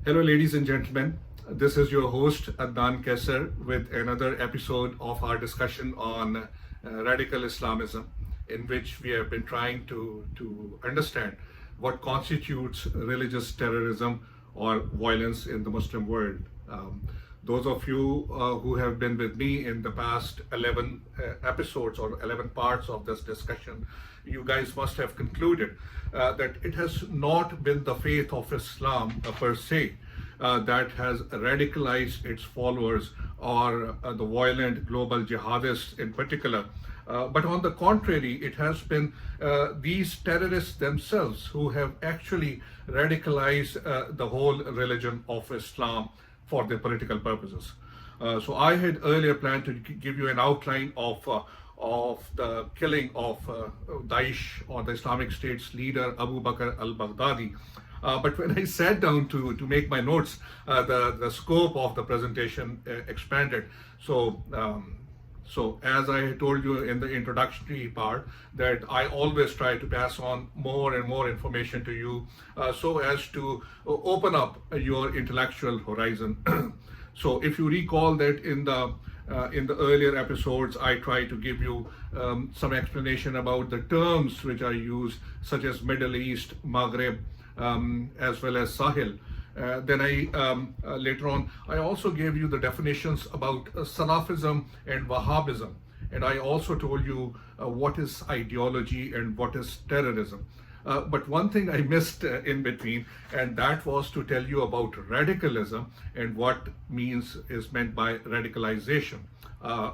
Hello, ladies and gentlemen. This is your host, Adnan Qaiser, with another episode of our discussion on radical Islamism, in which we have been trying to understand what constitutes religious terrorism or violence in the Muslim world. Those of you who have been with me in the past 11 episodes or 11 parts of this discussion, you guys must have concluded that it has not been the faith of Islam per se that has radicalized its followers or the violent global jihadists in particular. But on the contrary, it has been these terrorists themselves who have actually radicalized the whole religion of Islam for their political purposes. So I had earlier planned to give you an outline of the killing of Daesh or the Islamic State's leader Abu Bakr al-Baghdadi. But when I sat down to make my notes, the scope of the presentation expanded. So as I told you in the introductory part, that I always try to pass on more and more information to you so as to open up your intellectual horizon. So if you recall that in the earlier episodes, I try to give you some explanation about the terms which are used, such as Middle East, Maghreb, as well as Sahel. Then later on, I also gave you the definitions about Salafism and Wahhabism. And I also told you what is ideology and what is terrorism. But one thing I missed in between, and that was to tell you about radicalism and what is meant by radicalization,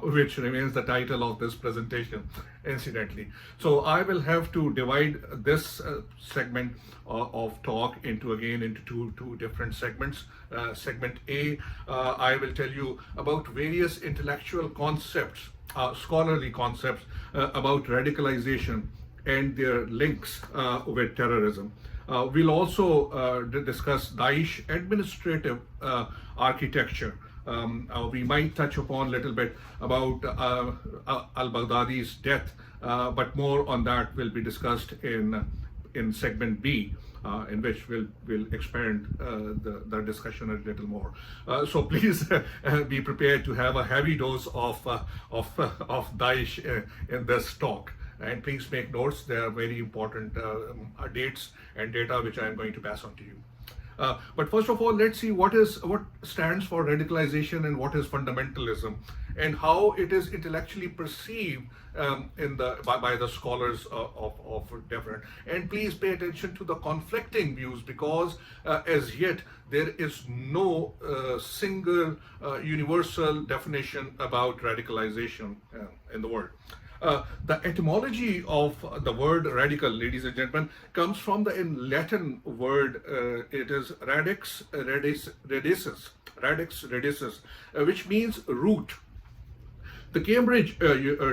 which remains the title of this presentation, incidentally. So I will have to divide this segment of talk into two different segments. Segment A, I will tell you about various intellectual concepts, scholarly concepts about radicalization and their links with terrorism. We'll also discuss Daesh administrative architecture. We might touch upon a little bit about al-Baghdadi's death, but more on that will be discussed in segment B, in which we'll expand the discussion a little more. So please be prepared to have a heavy dose of Daesh in this talk. And please make notes. There are very important dates and data which I am going to pass on to you. But first of all, let's see what stands for radicalization and what is fundamentalism, and how it is intellectually perceived by the scholars of different. And please pay attention to the conflicting views, because as yet there is no single universal definition about radicalization in the world. The etymology of the word radical, ladies and gentlemen, comes from the Latin word. It is radix radicis, which means root. The Cambridge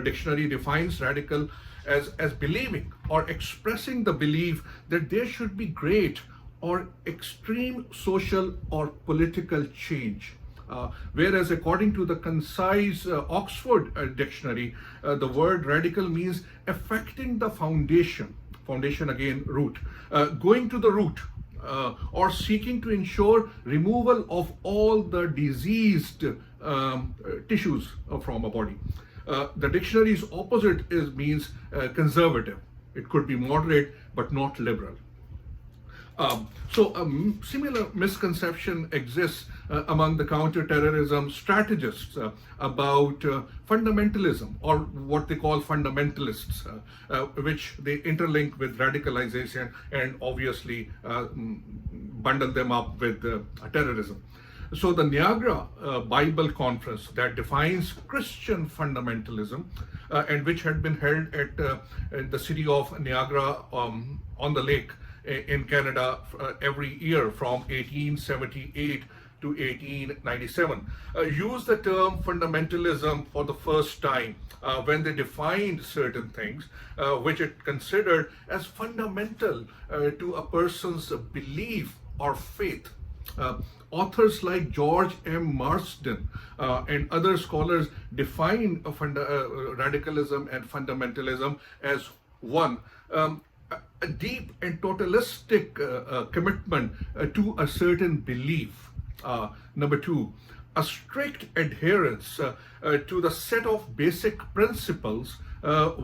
dictionary defines radical as believing or expressing the belief that there should be great or extreme social or political change. Whereas according to the concise Oxford dictionary, the word radical means affecting the foundation again, root, going to the root, or seeking to ensure removal of all the diseased tissues from a body. The dictionary's opposite means conservative. It could be moderate but not liberal. So a similar misconception exists among the counter-terrorism strategists about fundamentalism, or what they call fundamentalists, which they interlink with radicalization and obviously bundle them up with terrorism. So the Niagara Bible Conference that defines Christian fundamentalism, and which had been held at the city of Niagara on the lake in Canada every year from 1878 to 1897, used the term fundamentalism for the first time when they defined certain things which it considered as fundamental to a person's belief or faith. Authors like George M. Marsden and other scholars define radicalism and fundamentalism as one, a deep and totalistic commitment to a certain belief. Number two, a strict adherence to the set of basic principles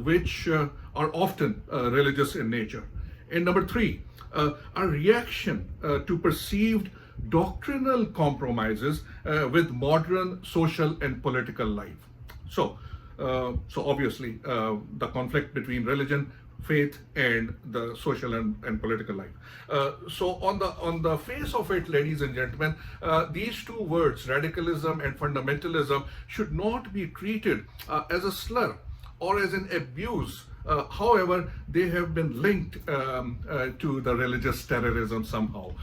which are often religious in nature. And number three, a reaction to perceived doctrinal compromises with modern social and political life. So obviously, the conflict between religion, faith, and the social and political life. So on the face of it, ladies and gentlemen, these two words, radicalism and fundamentalism, should not be treated as a slur or as an abuse. However, they have been linked to the religious terrorism somehow.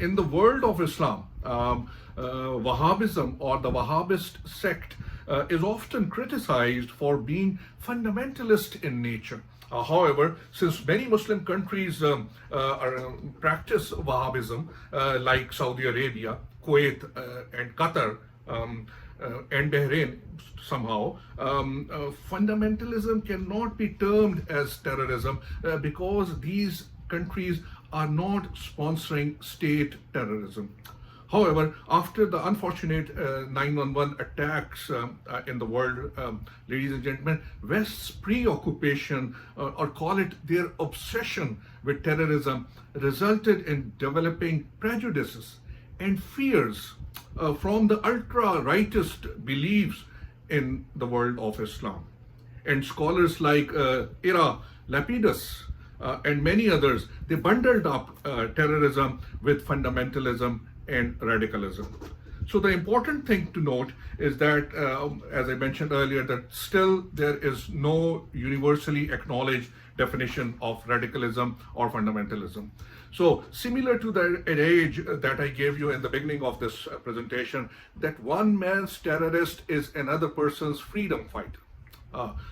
In the world of Islam, Wahhabism or the Wahhabist sect is often criticized for being fundamentalist in nature. However, since many Muslim countries practice Wahhabism, like Saudi Arabia, Kuwait, and Qatar, and Bahrain somehow, fundamentalism cannot be termed as terrorism because these countries are not sponsoring state terrorism. However, after the unfortunate 9/11 attacks in the world, ladies and gentlemen, West's preoccupation, or call it their obsession with terrorism, resulted in developing prejudices and fears from the ultra-rightist beliefs in the world of Islam. And scholars like Ira Lapidus and many others, they bundled up terrorism with fundamentalism and radicalism. So the important thing to note is that, as I mentioned earlier, that still there is no universally acknowledged definition of radicalism or fundamentalism. So similar to the adage that I gave you in the beginning of this presentation, that one man's terrorist is another person's freedom fighter.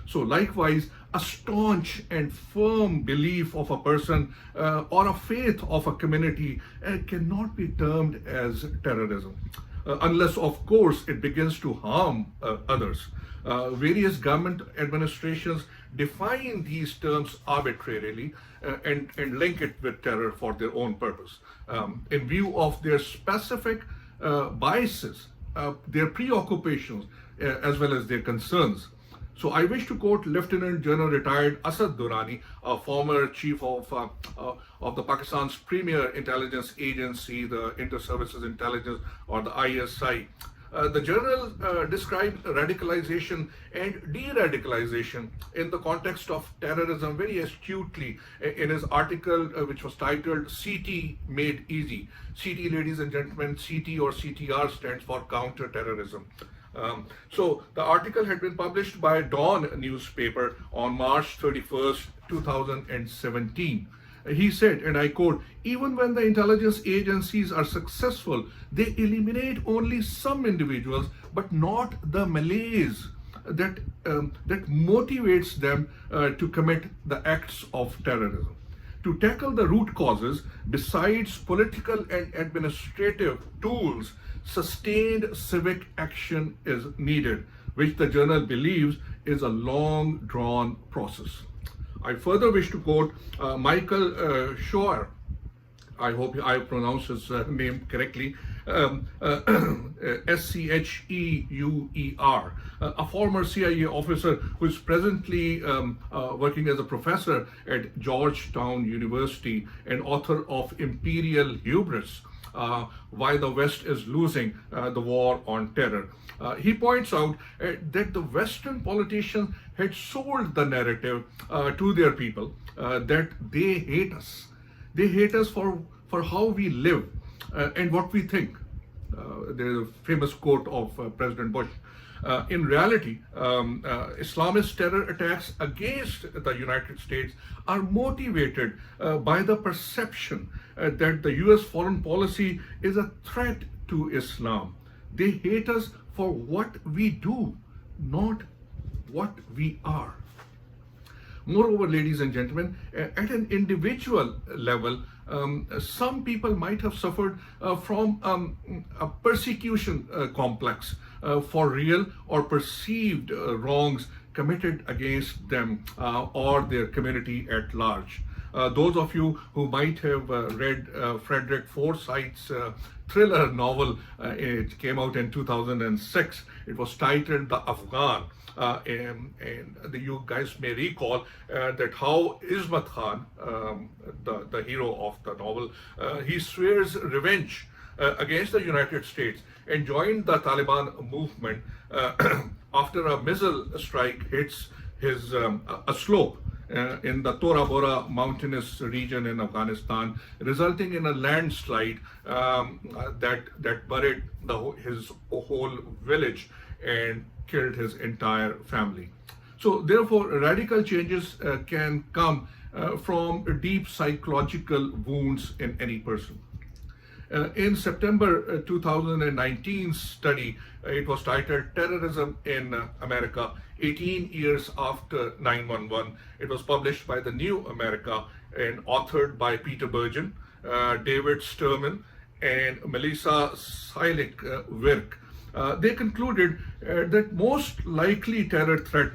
So likewise, a staunch and firm belief of a person or a faith of a community cannot be termed as terrorism, unless of course it begins to harm others. Various government administrations define these terms arbitrarily and link it with terror for their own purpose. In view of their specific biases, their preoccupations, as well as their concerns. So I wish to quote Lieutenant General retired Asad Durrani, a former chief of the Pakistan's premier intelligence agency, the Inter-Services Intelligence, or the ISI. The general described radicalization and de-radicalization in the context of terrorism very astutely in his article, which was titled CT Made Easy. CT, ladies and gentlemen, CT or CTR stands for counter-terrorism. So the article had been published by Dawn newspaper on March 31st, 2017. He said, and I quote, "Even when the intelligence agencies are successful, they eliminate only some individuals, but not the malaise that motivates them to commit the acts of terrorism. To tackle the root causes, besides political and administrative tools, sustained civic action is needed, which the journal believes is a long drawn process." I further wish to quote Michael Scheuer, I hope I pronounced his name correctly, Scheuer, a former CIA officer who is presently working as a professor at Georgetown University and author of Imperial Hubris, Why the West is Losing the War on Terror. He points out that the Western politicians had sold the narrative to their people that they hate us. They hate us for how we live and what we think. There's a famous quote of President Bush. In reality, Islamist terror attacks against the United States are motivated by the perception that the US foreign policy is a threat to Islam. They hate us for what we do, not what we are. Moreover, ladies and gentlemen, at an individual level, some people might have suffered from a persecution complex for real or perceived wrongs committed against them or their community at large. Those of you who might have read Frederick Forsyth's thriller novel, it came out in 2006. It was titled The Afghan. You guys may recall that how Ismat Khan, the hero of the novel, he swears revenge against the United States and joined the Taliban movement after a missile strike hits his a slope in the Tora Bora mountainous region in Afghanistan, resulting in a landslide that buried his whole village and killed his entire family. So therefore, radical changes can come from deep psychological wounds in any person. In September 2019 study, it was titled Terrorism in America, 18 years after 9/11. It was published by the New America and authored by Peter Bergen, David Sturman, and Melissa Seilik-Wirk. They concluded that most likely terror threat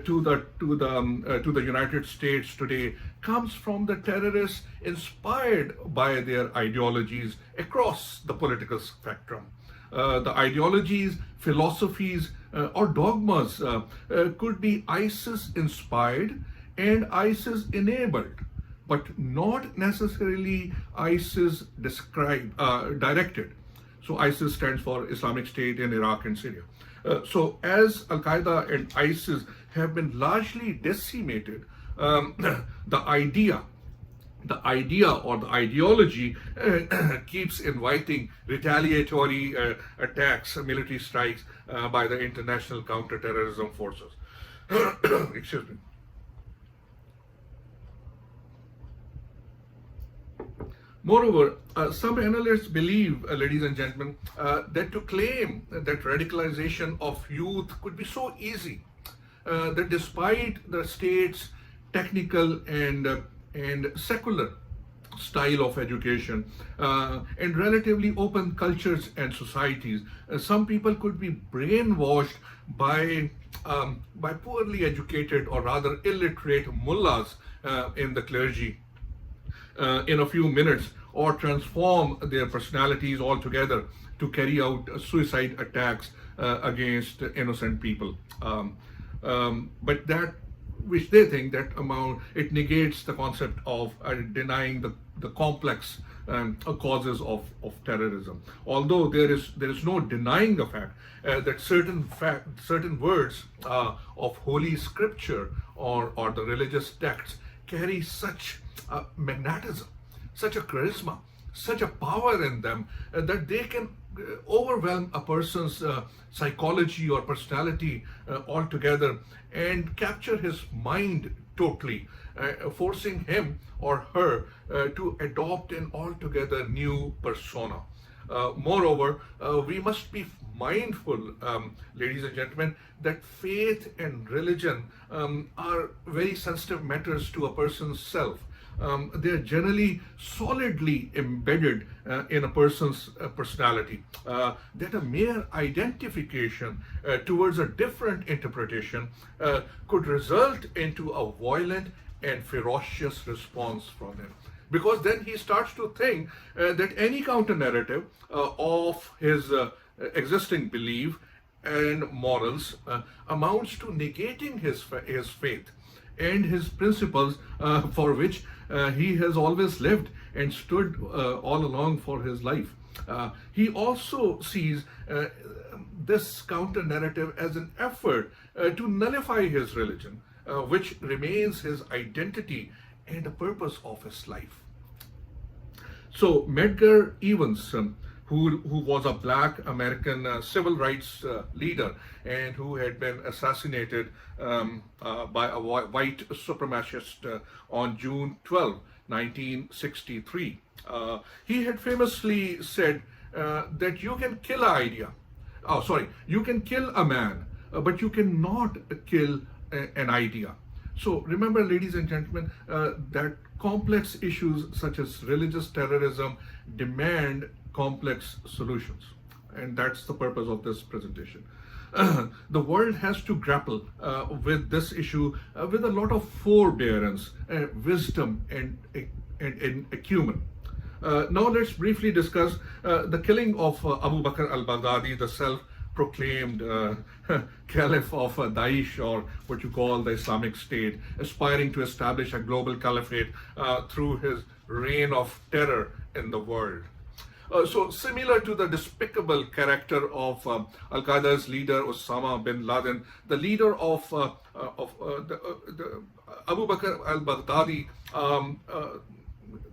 to the United States today comes from the terrorists inspired by their ideologies across the political spectrum. The ideologies, philosophies, or dogmas could be ISIS inspired and ISIS enabled, but not necessarily ISIS directed. So ISIS stands for Islamic State in Iraq and Syria. So as Al-Qaeda and ISIS have been largely decimated, the idea or the ideology keeps inviting retaliatory attacks, military strikes by the international counterterrorism forces. Excuse me. Moreover, some analysts believe, ladies and gentlemen, that to claim that radicalization of youth could be so easy, that despite the state's technical and secular style of education and relatively open cultures and societies, some people could be brainwashed by poorly educated or rather illiterate mullahs in the clergy in a few minutes, or transform their personalities altogether to carry out suicide attacks against innocent people. But that, which they think that it negates the concept of denying the complex causes of terrorism. Although there is no denying the fact that certain words of holy scripture or the religious texts carry such magnetism, such a charisma, such a power in them that they can overwhelm a person's psychology or personality altogether and capture his mind totally, forcing him or her to adopt an altogether new persona. Moreover, we must be mindful, ladies and gentlemen, that faith and religion are very sensitive matters to a person's self. They are generally solidly embedded in a person's personality, that a mere identification towards a different interpretation could result into a violent and ferocious response from him. Because then he starts to think that any counter narrative of his existing belief and morals amounts to negating his faith and his principles for which he has always lived and stood all along for his life. He also sees this counter narrative as an effort to nullify his religion, which remains his identity and the purpose of his life. So Medgar Evers, who was a Black American civil rights leader and who had been assassinated by a white supremacist on June 12, 1963. He had famously said that you can kill you can kill a man, but you cannot kill an idea. So remember, ladies and gentlemen, that complex issues such as religious terrorism demand complex solutions. And that's the purpose of this presentation. the world has to grapple with this issue with a lot of forbearance, wisdom, and acumen. Now let's briefly discuss the killing of Abu Bakr al-Baghdadi, the self-proclaimed Caliph of Daesh, or what you call the Islamic State, aspiring to establish a global caliphate through his reign of terror in the world. So similar to the despicable character of Al-Qaeda's leader Osama bin Laden, the leader of Abu Bakr al-Baghdadi,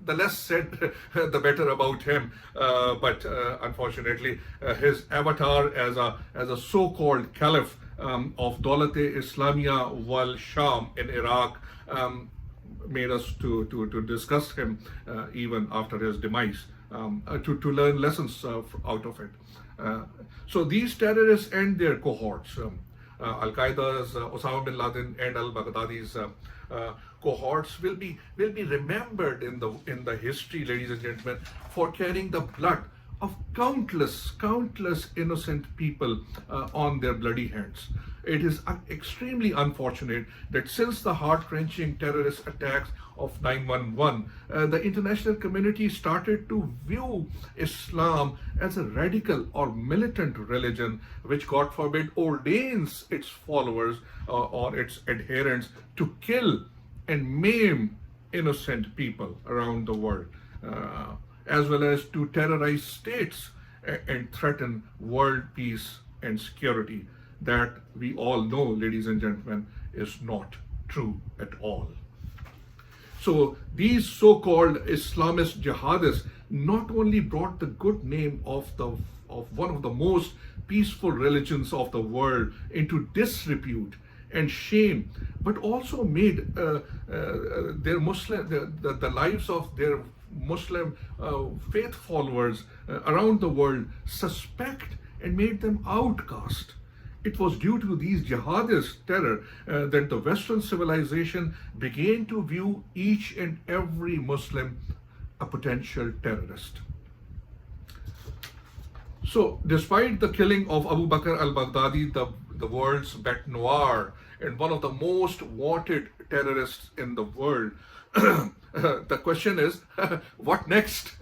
the less said, the better about him. But unfortunately, his avatar as a so-called Caliph of Dawlat-e-Islamiyya wal Sham in Iraq made us to discuss him even after his demise, to learn lessons out of it. So these terrorists and their cohorts, Al-Qaeda's Osama bin Laden and al-Baghdadi's cohorts, will be remembered in the history, ladies and gentlemen, for carrying the blood of countless innocent people on their bloody hands. It is extremely unfortunate that since the heart-wrenching terrorist attacks of 9/11, the international community started to view Islam as a radical or militant religion, which, God forbid, ordains its followers or its adherents to kill and maim innocent people around the world, as well as to terrorize states and threaten world peace and security. That we all know, ladies and gentlemen, is not true at all. So these so-called Islamist jihadists not only brought the good name of one of the most peaceful religions of the world into disrepute and shame, but also made their the lives of their Muslim faith followers around the world suspect and made them outcast. It was due to these jihadist terror that the Western civilization began to view each and every Muslim a potential terrorist. So, despite the killing of Abu Bakr al-Baghdadi, the world's bête noire and one of the most wanted terrorists in the world, the question is, what next?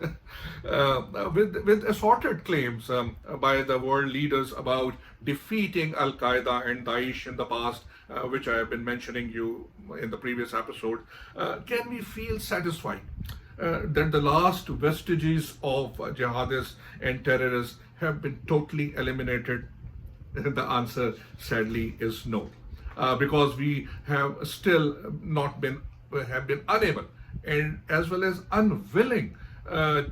With assorted claims by the world leaders about defeating Al-Qaeda and Daesh in the past, which I have been mentioning you in the previous episode, can we feel satisfied that the last vestiges of jihadists and terrorists have been totally eliminated? The answer, sadly, is no, because we have still have been unable and as well as unwilling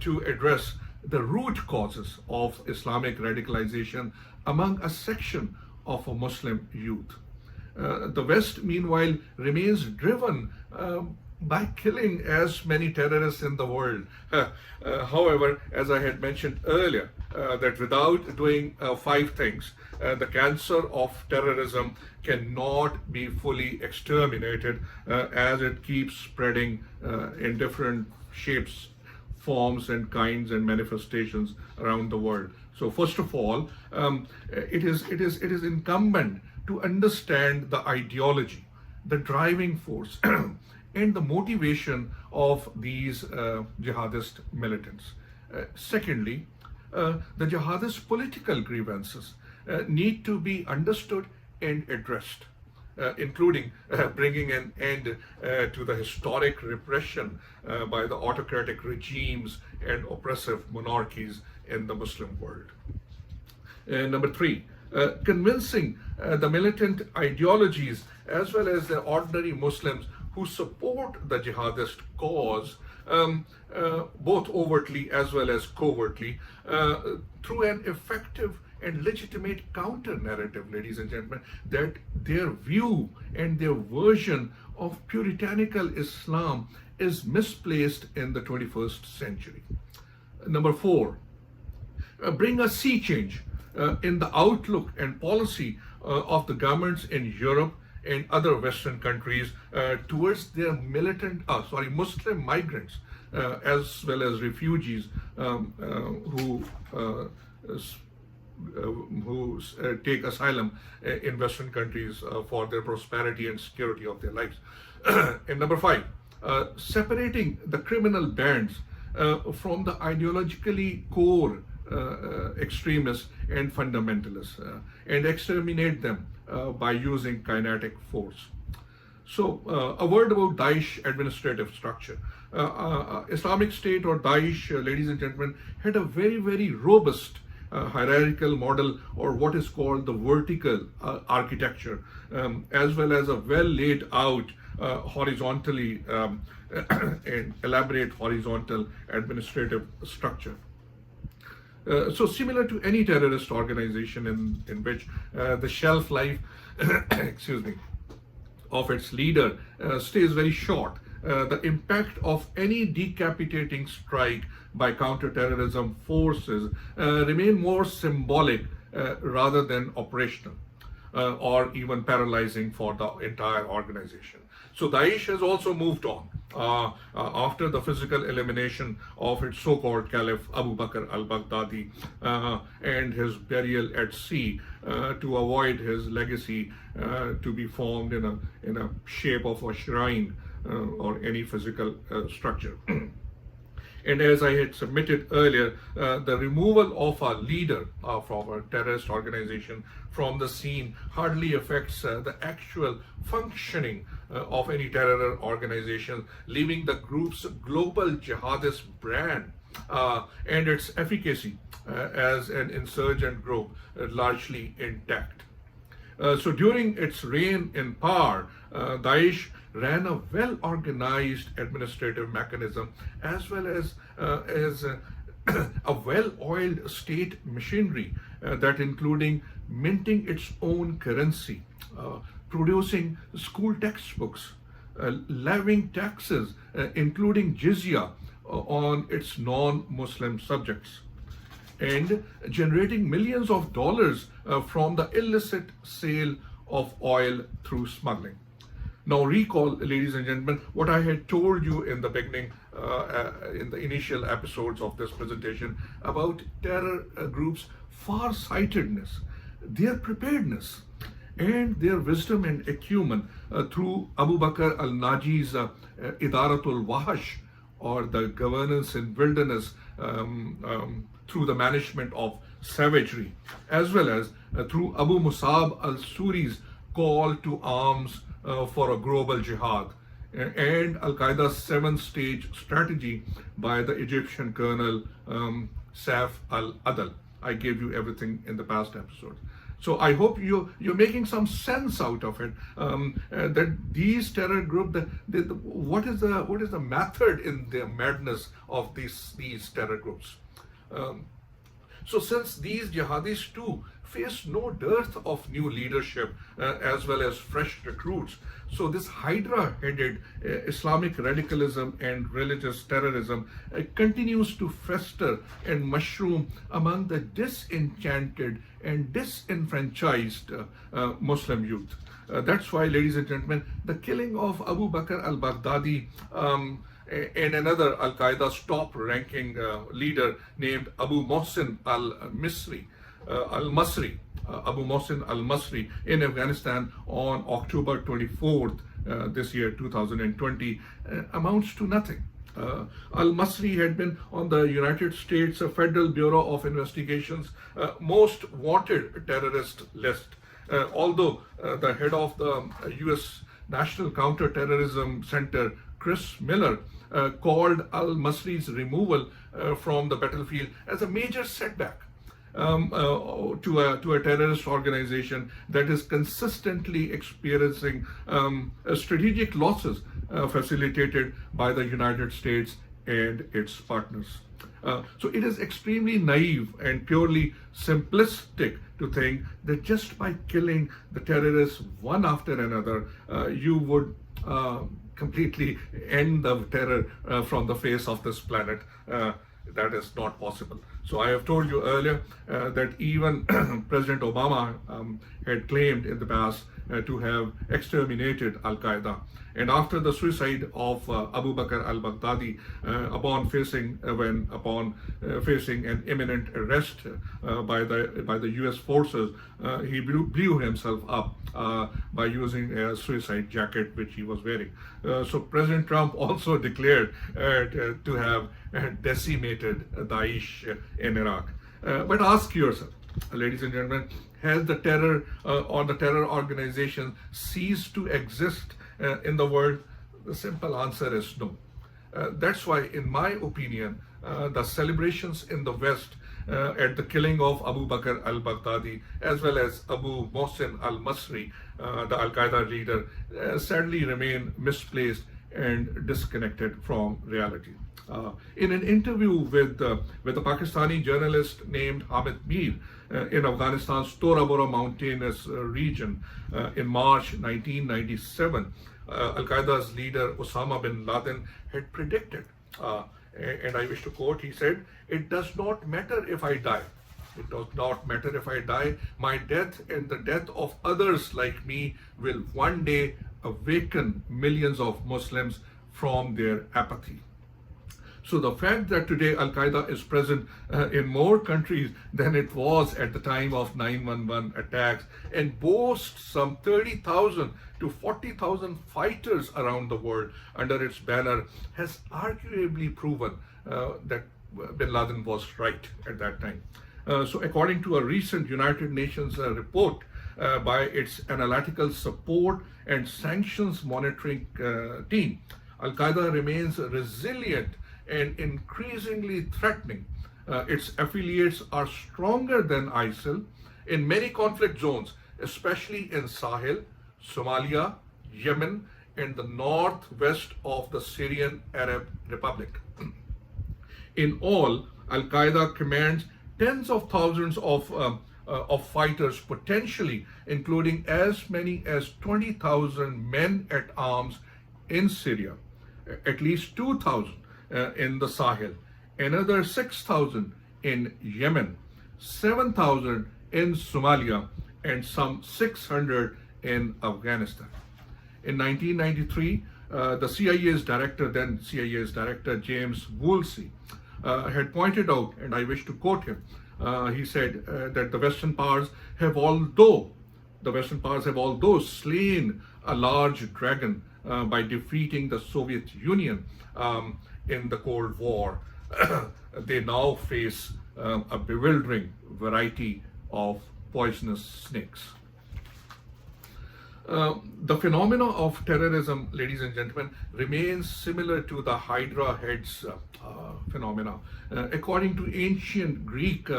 to address the root causes of Islamic radicalization among a section of a Muslim youth. The West, meanwhile, remains driven by killing as many terrorists in the world. However, as I had mentioned earlier, that without doing 5 things, the cancer of terrorism cannot be fully exterminated as it keeps spreading in different shapes, forms, and kinds and manifestations around the world. So first of all, it is incumbent to understand the ideology, the driving force, and the motivation of these jihadist militants. Secondly, the jihadist political grievances need to be understood and addressed, including bringing an end to the historic repression by the autocratic regimes and oppressive monarchies in the Muslim world. Number 3, convincing the militant ideologies as well as the ordinary Muslims who support the jihadist cause, both overtly as well as covertly, through an effective and legitimate counter-narrative, ladies and gentlemen, that their view and their version of puritanical Islam is misplaced in the 21st century. Number 4, bring a sea change in the outlook and policy of the governments in Europe and other Western countries towards their Muslim migrants as well as refugees who take asylum in Western countries for their prosperity and security of their lives. And number 5, separating the criminal bands from the ideologically core extremists and fundamentalists and exterminate them by using kinetic force. So, a word about Daesh administrative structure. Islamic State or Daesh, ladies and gentlemen, had a very, very robust hierarchical model, or what is called the vertical architecture, as well as a well laid out horizontally and elaborate horizontal administrative structure. So similar to any terrorist organization in which the shelf life excuse me, of its leader stays very short, the impact of any decapitating strike by counterterrorism forces remain more symbolic rather than operational or even paralyzing for the entire organization. So Daesh has also moved on after the physical elimination of its so-called Caliph Abu Bakr al-Baghdadi and his burial at sea to avoid his legacy to be formed in a shape of a shrine or any physical structure. And as I had submitted earlier, the removal of a leader from a terrorist organization from the scene hardly affects the actual functioning of any terror organization, leaving the group's global jihadist brand and its efficacy as an insurgent group largely intact. So during its reign in power, Daesh ran a well-organized administrative mechanism as well as a well-oiled state machinery that including minting its own currency, producing school textbooks, levying taxes, including jizya on its non-Muslim subjects, and generating millions of dollars from the illicit sale of oil through smuggling. Now recall, ladies and gentlemen, what I had told you in the beginning, in the initial episodes of this presentation about terror groups' far-sightedness, their preparedness, and their wisdom and acumen through Abu Bakr al-Naji's Idaratul Wahash, or the governance in wilderness through the management of savagery, as well as through Abu Musab al-Suri's call to arms for a global jihad, and Al-Qaeda's 7-stage strategy by the Egyptian colonel Saif al-Adl. I gave you everything in the past episode. So I hope you're making some sense out of it, that these terror groups, what is the method in the madness of these terror groups. So since these jihadis too face no dearth of new leadership as well as fresh recruits, so this Hydra-headed Islamic radicalism and religious terrorism continues to fester and mushroom among the disenchanted and disenfranchised Muslim youth. That's why, ladies and gentlemen, the killing of Abu Bakr al-Baghdadi and another Al-Qaeda's top-ranking leader named Abu Mohsin al-Masri, Abu Mohsin al-Masri in Afghanistan on October 24th this year, 2020, amounts to nothing. Al-Masri had been on the United States Federal Bureau of Investigation's most wanted terrorist list, although the head of the U.S. National Counterterrorism Center, Chris Miller, called al-Masri's removal from the battlefield as a major setback to a terrorist organization that is consistently experiencing strategic losses facilitated by the United States and its partners. So it is extremely naive and purely simplistic to think that just by killing the terrorists one after another, you would completely end the terror from the face of this planet. That is not possible. So I have told you earlier that even President Obama had claimed in the past to have exterminated Al-Qaeda. And after the suicide of Abu Bakr al-Baghdadi, upon facing an imminent arrest by the U.S. forces. He blew himself up by using a suicide jacket which he was wearing. So President Trump also declared to have decimated Daesh in Iraq. But ask yourself, ladies and gentlemen, has the terror or the terror organization ceased to exist in the world? The simple answer is no. That's why, in my opinion, the celebrations in the West at the killing of Abu Bakr al-Baghdadi as well as Abu Mohsin al-Masri, the Al-Qaeda leader, sadly remain misplaced and disconnected from reality. In an interview with a Pakistani journalist named Hamid Mir in Afghanistan's Tora Bora mountainous region in March 1997, Al-Qaeda's leader Osama bin Laden had predicted, and I wish to quote, he said, "It does not matter if I die. It does not matter if I die. My death and the death of others like me will one day awaken millions of Muslims from their apathy." So the fact that today Al-Qaeda is present in more countries than it was at the time of 9/11 attacks and boasts some 30,000 to 40,000 fighters around the world under its banner has arguably proven that bin Laden was right at that time. So according to a recent United Nations report by its analytical support and sanctions monitoring team, Al-Qaeda remains resilient and increasingly threatening. Its affiliates are stronger than ISIL in many conflict zones, especially in Sahel, Somalia, Yemen, and the northwest of the Syrian Arab Republic. In all, Al-Qaeda commands tens of thousands of fighters, potentially including as many as 20,000 men at arms in Syria, at least 2,000 in the Sahel, another 6,000 in Yemen, 7,000 in Somalia, and some 600 in Afghanistan. In 1993, the CIA's director, then CIA's director James Woolsey, had pointed out, and I wish to quote him, he said that the Western powers have although slain a large dragon by defeating the Soviet Union in the Cold War, they now face a bewildering variety of poisonous snakes. The phenomena of terrorism, ladies and gentlemen, remains similar to the Hydra heads phenomena. According to ancient Greek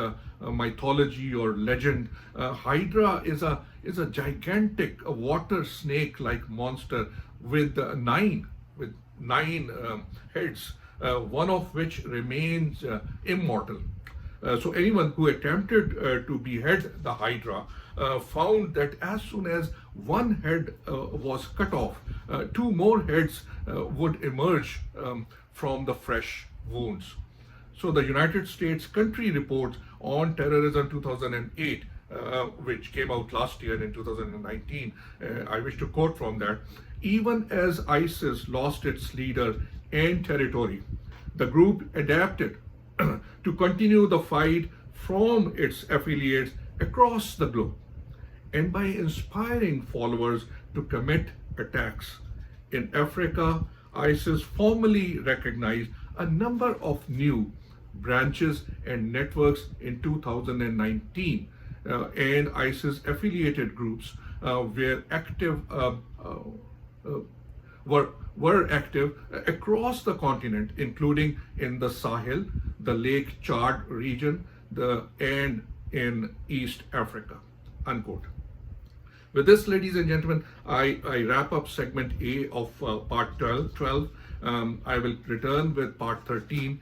mythology or legend, Hydra is a gigantic water snake-like monster with nine heads, one of which remains immortal. So anyone who attempted to behead the Hydra found that as soon as one head was cut off, two more heads would emerge from the fresh wounds. So the United States Country Reports on Terrorism 2008, which came out last year in 2019, I wish to quote from that: "Even as ISIS lost its leader and territory, the group adapted to continue the fight from its affiliates across the globe, and by inspiring followers to commit attacks. In Africa, ISIS formally recognized a number of new branches and networks in 2019, and ISIS affiliated groups were active across the continent, including in the Sahel, the Lake Chad region, and in East Africa," unquote. With this, ladies and gentlemen, I wrap up segment A of part 12. I will return with part 13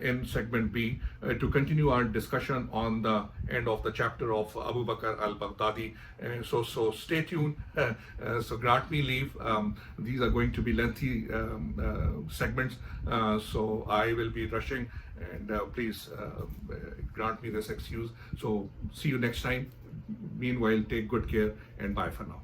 in segment B to continue our discussion on the end of the chapter of Abu Bakr al-Baghdadi. So stay tuned. So grant me leave. These are going to be lengthy segments, so I will be rushing, and please grant me this excuse. So see you next time. Meanwhile, take good care and bye for now.